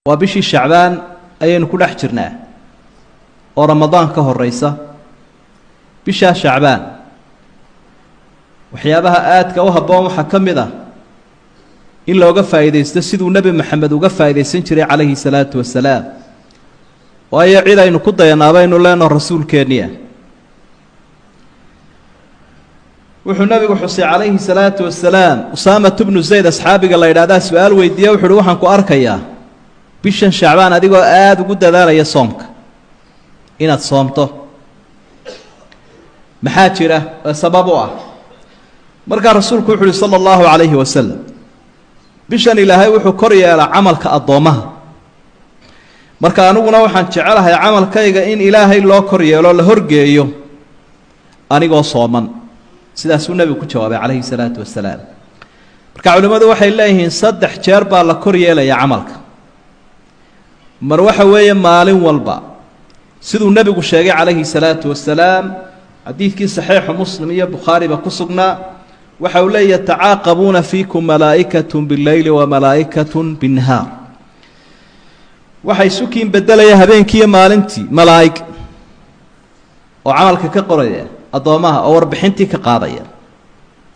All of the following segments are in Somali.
وبشي شعبان أين كل أحجرنا ورمضان كهالرئيسة بشا شعبان وحيابها آت كوهبون وحكم ذا إلا وقف إذا استسد النبي محمد وقف إذا سنشري عليه الصلاة والسلام وأي عيدا إنه قد ينابين لنا الرسول كانيا وحو النبي حسي عليه الصلاة والسلام أسامة بن زيد أصحابي قال الله إذا سؤال ويديه وحروحا كأركيا بشان شعبان أديقوا آد وقد ذا لي صومك إناد صومته محاجرة سببها مرقى رسولك وحولي صلى الله عليه وسلم بشان إلهي وحو كوريا على عملك الضومها مرقى أنونا وحان جعلها عمل كيغا إن إلهي الله كوريا لو لهرقيا أنيقوا صوما سيداس النبي كجوابه عليه الصلاة والسلام مرقى علماء وحي الله صدح جاربا لكوريا لي عملك مروحة ويا مالين والبا سيدو النبي الشيخ عليه الصلاة والسلام حديث كي صحيح مسلم يا بخاري بقصقنا وحولي يتعاقبون فيكم ملائكة بالليل وملائكة بالنهار وحي سكين بدل يا هبين كي مالنتي ملائكة وعملك كقرية أضامها أو ربحنتي كقاضية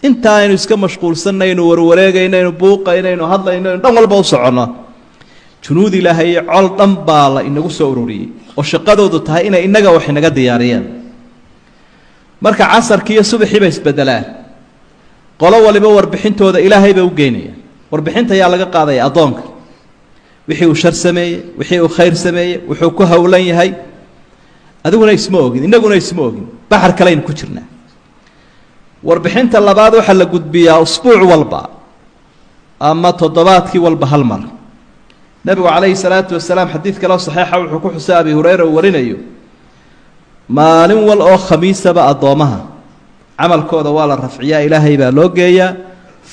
انت إنه اسك مشغول سنة إنه وروريقة إنه بوقة إنه هضلة إنه دم البوصعنا جنود إلهي علم بالا إنه سوروري وشقدوا ضدها إنه وحنا دياريا marka casarkiiyo subaxii bay isbedelaan qolo waliba warbixintooda ilaahay bay u geynayaan warbixinta ayaa laga qaaday adoonka wixii uu shar sameeyay wixii uu khayr sameeyay wuxuu ku hawlan yahay adiguna isma ogin inaguna isma ogin baxar kale in ku jirnaa warbixinta labaad waxa la gudbiyaa usbuuc walba ama toddobaadkii walba hal mar nabigu calayhi salaatu wasalaam xadiid kale oo saxiixa wuxuu ku xusay abi hurayra warinayo maalin wal oo khamiisaba adoomaha camalkooda waa la rafciyaa ilaahay baa loo geeyaa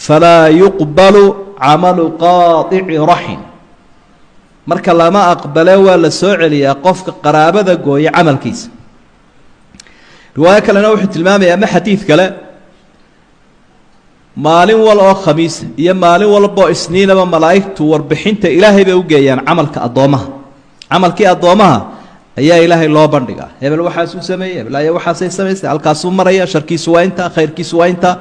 falaa yuqbalu camalu qaadici raxim marka lama aqbale waa la soo celiyaa qofka qaraabada gooya camalkiisa riwaayo kalena wuxuu tilmaamayaa ama xadiid kale maalin wal oo khamiis iyo maalin walba oo isniinaba malaa'igtu warbixinta ilaahay bay u geeyaan camalka adoomaha camalkii adoomaha ayaa ilaahay loo bandhigaa hebel waxaas uu sameeyay hebel ayaa waxaas ay sameeyay halkaas uu maraya sharkiisu waa inta khayrkiisu waa inta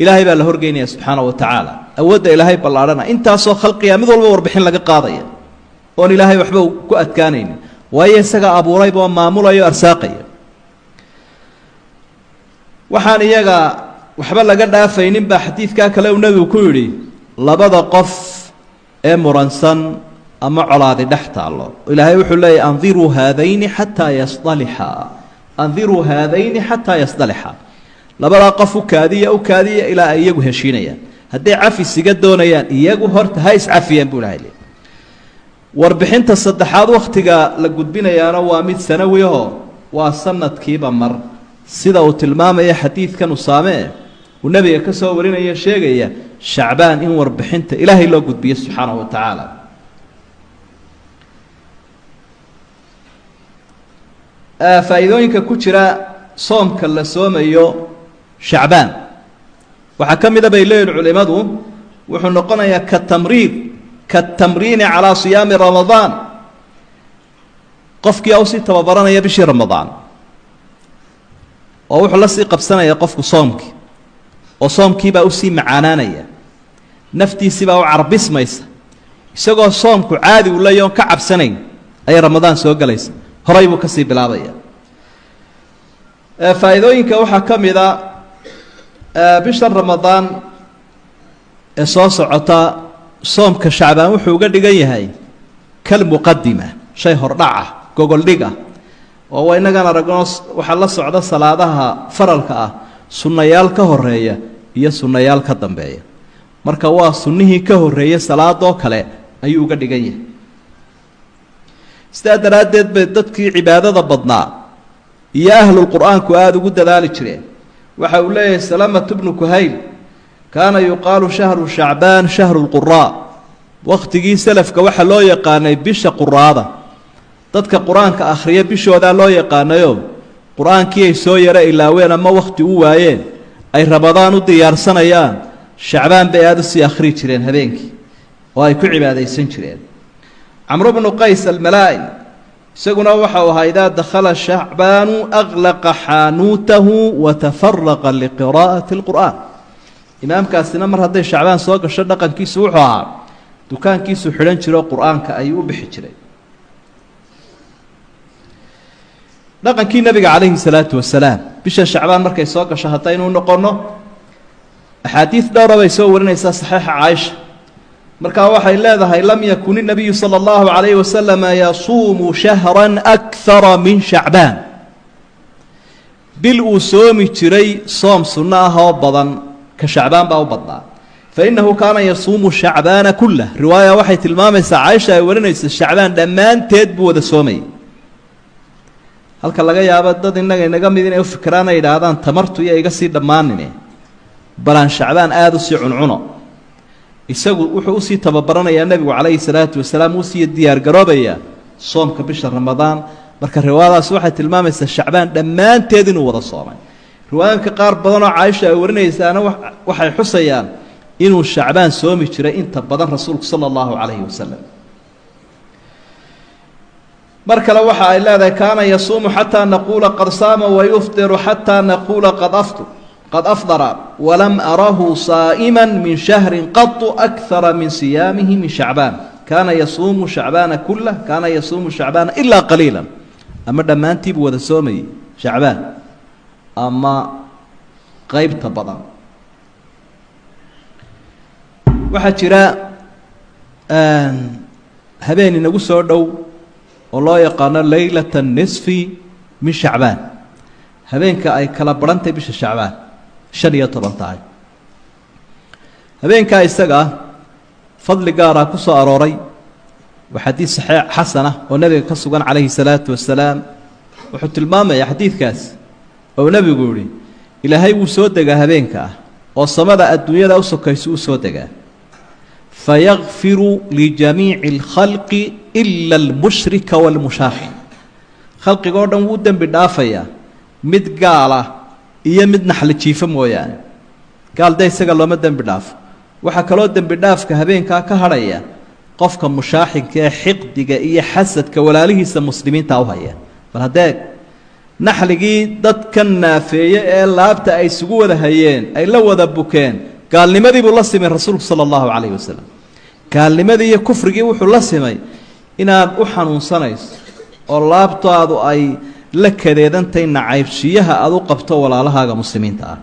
ilaahay baa la horgeynaya subhanahu wa ta'ala awoodda ilaahay ballaarana intaasoo khalqiya mid walba warbixin laga qaadaya oo ilaahay waxba ku adkaanaynin waayo isaga abuuray boo maamulayo arsaaqaya waxaan iyaga waxba laga dhaafaynin ba xadiidka kale uu nabigu ku yiri labada qof ee muransan أما علاذ دحت الله إلهي وحلي أنظروا هذين حتى يصطلحا أنظروا هذين حتى يصطلحا لبلا قفوا كاذية أو كاذية إلى أن يجوه شينيا هدي عفي سجد دونيان يجوه هرت هايس عفيا بولاهلي وربحين تصدحات وقتها لقد بنا يا روامد سنويه وصنت كيبا مر سيدا وتلمام يا حديث كانوا صامه والنبي كسورنا يا شيء شعبان إن وربحين إلهي لو قد بيه سبحانه وتعالى faa'iidooyinka ku jira soomka la soomayo shacbaan waxa kamida bay leeyihiin culimadu wuxuu noqonayaa ka tamriin ala siyaam ramadaan qofkii oo si tababaranaya bishii ramadaan oo wuxuu la sii qabsanaya qofku soomkii oo soomkii baa u sii macaanaanaya naftiisi baa u carbismaysa isagoo soomku caadi u leeyahay ka cabsanayn ay ramadaan soo galaysa horay buu ka sii bilaabaya faa'iidooyinka waxa kamida bisha ramadaan ee soo socota soomka shacbaan wuxuu uga dhigan yahay kal muqaddima shay hordhaca gogol dhiga oo inagana aragno waxa la socda salaadaha faralka ah sunnayaal ka horeeya iyo sunnayaal ka dambeeya marka waa sunnihii ka horeeya salaadoo kale ayuu uga dhigan yahay sidaa daraaddeed bay dadkii cibaadada badnaa iyo ahlul qur'aanku aad ugu dadaali jireen waxa uu leeyahay salaamatu ibn kuhayl kaana yuqaalu shahru shacbaan shahru lquraa waqtigii salafka waxa loo yaqaanay bisha quraada dadka qur-aanka akhriya bishoodaa loo yaqaanayo qur-aankii ay soo yara ilaaween ama waqti u waayeen ay ramadaan u diyaarsanayaan shacbaan bay aad u sii akhri jireen habeenkii oo ay ku cibaadaysan jireen camru bnu qays almalaa-in isaguna waxa uu ahaa idaa dakhala shacbaanu aglaqa xaanuutahu watafaraqa liqiraa'ati اlqur'aan imaamkaasina mar hadday shacbaan soo gasho dhaqankiisu wuxuu ahaa dukaankiisu xidhan jiro qur'aanka ayuu u bixi jiray dhaqankii nabiga calayhi salaatu wasalaam bisha shacbaan markay soo gasho haddaynu noqonno axaadiid dhowra bay soo warinaysaa saxiixa caaisha markaa waxay leedahay lam yakun inabiyu sala allahu calayhi wasalama yasuumu shahran akthara min shacbaan bil uu soomi jiray soom sunno ah oo badan ka shacbaan baa u badnaa fainahu kaana yasuumu shacbaana kullah riwaaya waxay tilmaamaysaa caaisha ay warinaysa shacbaan dhammaanteed buu wada soomayay halka laga yaabo dad innaga inaga mid inay u fikiraan ay yidhaahdaan tamartu iyo iga sii dhammaanine balaan shacbaan aada u sii cuncuno isagu wuxuu usii tababaranayaa nebigu calayhi salaatu wasalaam uu sii diyaargaroobayaa soomka bisha ramadaan marka riwaayadaas waxay tilmaamaysaa shacbaan dhammaanteed inuu wada soomay riwaayooyinka qaar badanoo caaisha ay warinaysaana waxay xusayaan inuu shacbaan soomi jiray inta badan rasuulku sala allahu calayhi wasalam mar kale waxa ay leedahay kaana yasuumu xataa naquula qad saama wayufdiru xataa naquula qad afdara walam arahu saa'ima min shahrin qatu akara min siyaamihi min shacbaan kaana yasuumu shacbaana kulah kaana yasuumu shacbaana ilaa qaliila ama dhammaantiibuu wada soomayay shacbaan ama qeybta badan waxaa jira habeen inagu soo dhow oo loo yaqaano laylata nisfi min shacbaan habeenka ay kala barhantay bisha shacbaan 15 tahay habeenkaa isaga fadli gaara ku soo arooray waa xadiid saxiix xasana oo nabiga ka sugan calayhi salaatu wasalaam wuxuu tilmaamayaa xadiidkaas oo nabigu yidhi ilaahay wuu soo degaa habeenka ah oo samada adduunyada u sokayso u soo degaa fayakfiru lijamiici اlkhalqi ila almushrika wاlmushaaxin khalqigoo dhan wuu dembi dhaafayaa mid gaala iyo mid naxli jiifo mooyaane gaal de isaga looma dembi dhaafo waxaa kaloo dembi dhaafka habeenkaa ka hadhaya qofka mushaaxinka ee xiqdiga iyo xasadka walaalihiisa muslimiinta u haya bal haddee naxligii dadka naafeeye ee laabta ay isugu wada hayeen ay la wada bukeen gaalnimadii buu la simay rasuulku sala allahu calayhi wasalam gaalnimadii iyo kufrigii wuxuu la simay inaad u xanuunsanayso oo laabtaadu ay la kadeedantay nacaybshiyaha aad u qabto walaalahaaga muslimiinta ah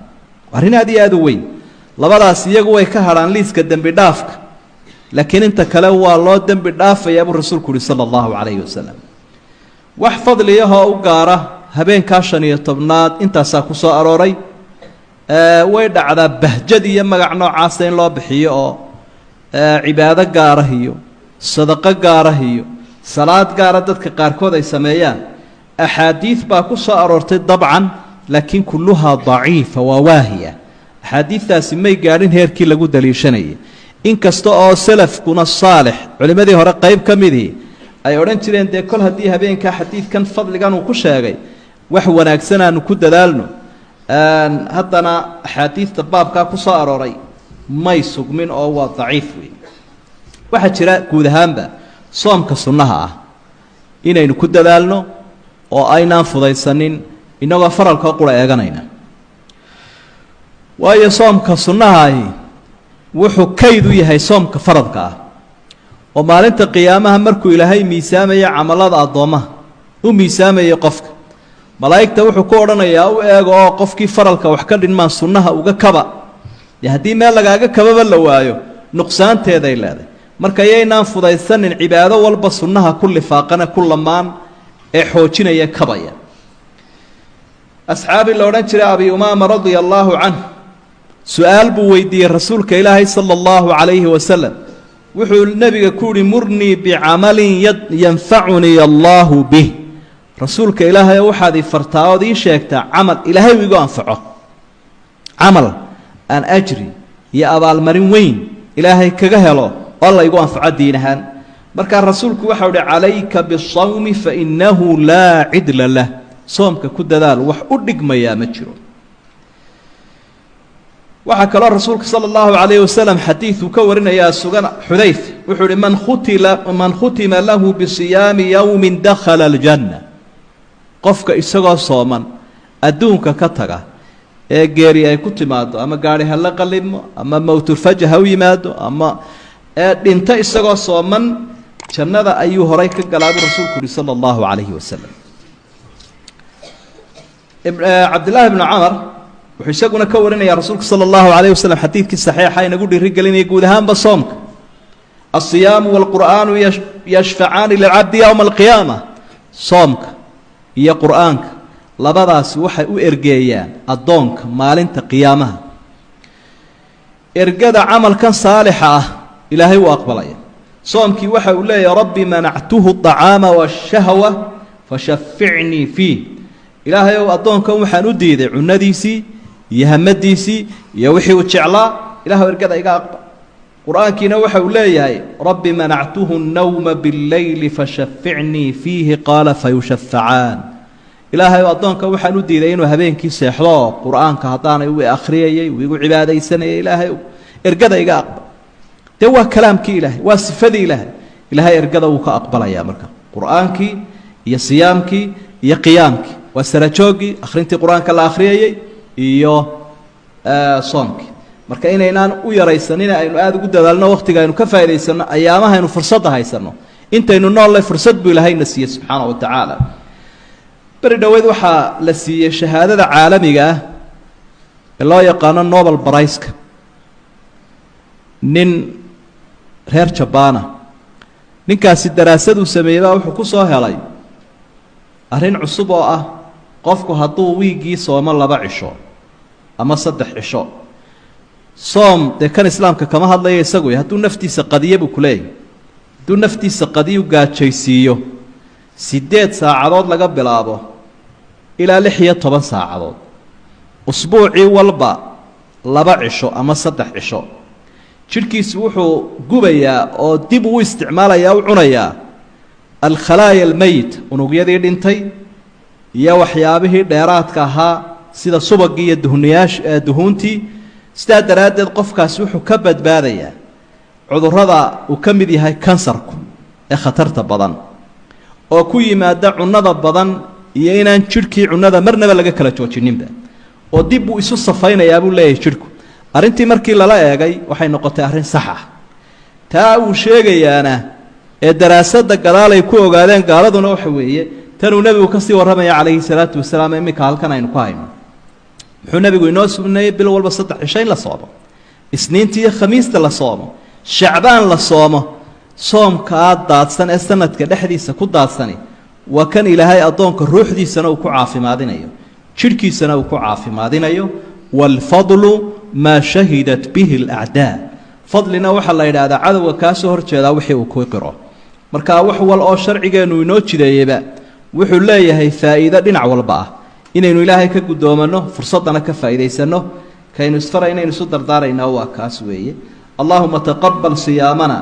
arrin aad iyo aad u weyn labadaas iyagu way ka hadhaan liiska dembi dhaafka laakiin inta kale waa loo dembi dhaafayaa buu rasuulku uhi sala allahu calayhi wasalam wax fadliyahoo u gaara habeenkaa 15aad intaasaa ku soo arooray way dhacdaa bahjad iyo magac noocaasa in loo bixiyo oo cibaado gaarah iyo sadaqo gaarah iyo salaad gaara dadka qaarkood ay sameeyaan axaadiid baa ku soo aroortay dabcan laakiin kulluhaa daciifa waa waahiya axaadiidtaasi may gaadhin heerkii lagu daliishanayay inkasta oo salafkuna saalix culimmadii hore qayb ka midii ay odhan jireen dee kol haddii habeenkaa xadiidkan fadligan uu ku sheegay wax wanaagsan aanu ku dadaalno haddana axaadiidta baabkaa ku soo arooray may sugmin oo waa daciif wey waxaa jira guud ahaanba soomka sunnaha ah inaynu ku dadaalno oo aynaan fudaysanin innagoo faralkoo qura eeganayna waayo soomka sunnahaahi wuxuu kayd u yahay soomka faradka ah oo maalinta qiyaamaha markuu ilaahay miisaamaya camalada addoommaha u miisaamayay qofka malaa'igta wuxuu ku odhanayaa u eego oo qofkii faralka wax ka dhinmaan sunnaha uga kaba dee haddii meel lagaaga kababa la waayo nuqsaanteeday leedahay marka yaynaan fudaysanin cibaado walba sunnaha ku lifaaqana ku lamaan ee xoojinaya kabaya asxaabi la odhan jiray abi umaama radia allaahu canh su-aal buu weydiiyey rasuulka ilaahay sala allahu calayhi wasalam wuxuu nebiga ku uhi murnii bicamalin yanfacunii allaahu bih rasuulka ilaahay waxaad ii fartaa ood ii sheegtaa camal ilaahay uu igu anfaco camal aan ajri iyo abaalmarin weyn ilaahay kaga helo oo la igu anfaco diin ahaan markaa rasuulku waxau uhi calayka bisawmi fainahu laa cidla lah soomka ku dadaal wax u dhigmayaa ma jiro waxaa kaloo rasuulka sala allahu calayhi wasalam xadiiduu ka warinayaa sugan xudayfa وحول من ختم له بصيام يوم دخل الجنة قفك إسقى صوما أدونك كتغا geeri ay ku timaado ama gaari hala qalimo ama mawtul fajah haw yimaado ama dhinta isagoo sooman jannada ayuu horay ka galaaday rasuulku sallallahu alayhi wasallam Abdullah ibn Umar wuxuu isaguna ka warinaya rasuulku sallallahu alayhi wasallam xadiidkii saxiixa inagu dhiri galinay guud ahaanba soomka الصيام والقرآن يشفعان للعبد يوم القيامة صومك يا قرآنك labadaas waxay u ergeeyaan adoonka maalinta qiyaamaha ergada amalkan saalixa ah ilaahay uu aqbalaya soomkii waxa uu leeyahay rabbi mana'tuhu at'ama wash-shahwa fashaffi'ni fi ilaahay uu adoonka waxaan u diiday cunadiisi iyo hamadiisi iyo wixii uu jeclaa ilaahay ergada iga aqbal quraankiina waxa uu leeyahay rabbi mana'tuhu an-nawma bil-layli fashaffi'ni fihi qala fayushaffa'an ilaahay adoonka waxaan u diiday inuu habeenkii seexdo quraanka hadaanay uu akhriyay uu igu cibaadaysanay ilaahay ergada iga aqbal de waa kalaamkii ilaahay waa sifadii ilaahay ilaahay ergada uu ka aqbalaya marka quraankii iyo siyaamkii iyo qiyaamkii waa sarajoogi akhrintii quraanka la akhriyay iyo soomkii marka inaynaan u yaraysanin aynu aad ugu dadaalno waqtiga aynu ka faa'iideysano ayaamaha aynu fursad haysano intaynu nool fursad buu ilaahay na siiyay subhanahu wa ta'ala bari dhaweed waxa la siiyay shahaadada caalamiga ah ee loo yaqaan Nobel Prize nin reer Japan ninkaasi daraasad uu sameeyay wuxuu ku soo helay arrin cusub oo ah qofku hadduu wiigii soomo 2 cisho ama 3 cisho soom de kan islaamka kama hadlayo isagu hadduu naftiisa qadiyo buu kuleeyay hadduu naftiisa qadiyo gaajaysiiyo 8 saacadood laga bilaabo ilaa 16 saacadood usbuucii walba 2 cisho ama 3 cisho jirkiisu wuxuu gubayaa oo dib u isticmaalayaa u cunayaa al-khalaaya al-mayt unugyadii dhintay iyo waxyaabihii dheeraadka ahaa sida subagii iyo duhuntii sidaa daraadeed qofkaas wuxuu ka badbaadayaa cudurrada uu ka mid yahay kansarku ee khatarta badan oo ku yimaada cunada badan iyo inaan jirkii cunada marnaba laga kala joojinba oo dib uu isu safaynayaa buu leeyahay jirku arintii markii lala eegay waxay noqotay arrin sax ah taa uu sheegayaana ee daraasada gadaalay ku ogaadeen gaaladuna waxa weeye tan uu nabigu ka sii waramaya calayhi salaatu wasalaam imika halkan aynu ku hayno wuxuu nabigu inoo sunnay bil walba 3 cisho in la soomo isniintii iyo khamiista la soomo shacbaan la soomo soomka daadsan ee sanadka dhexdiisa ku daadsani waa kan ilaahay adoonka ruuxdiisana uu ku caafimaadinayo jirkiisana uu ku caafimaadinayo wal fadlu ma shahidat bihi al a'daa fadlina waxa la yiraahdaa cadawga ka soo horjeeda wixii uu ku qiro marka wax wal oo sharcigeenu inoo jideeyba wuxuu leeyahay faa'iido dhinac walba ah inaynu ilaahay ka gudoomano fursadana ka faa'iideysano kaynu isfara inaynu soo dardaarayna waa kaas weeye allahumma taqabbal siyamana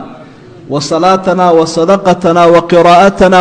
وصلاتنا وصدقتنا وقراءتنا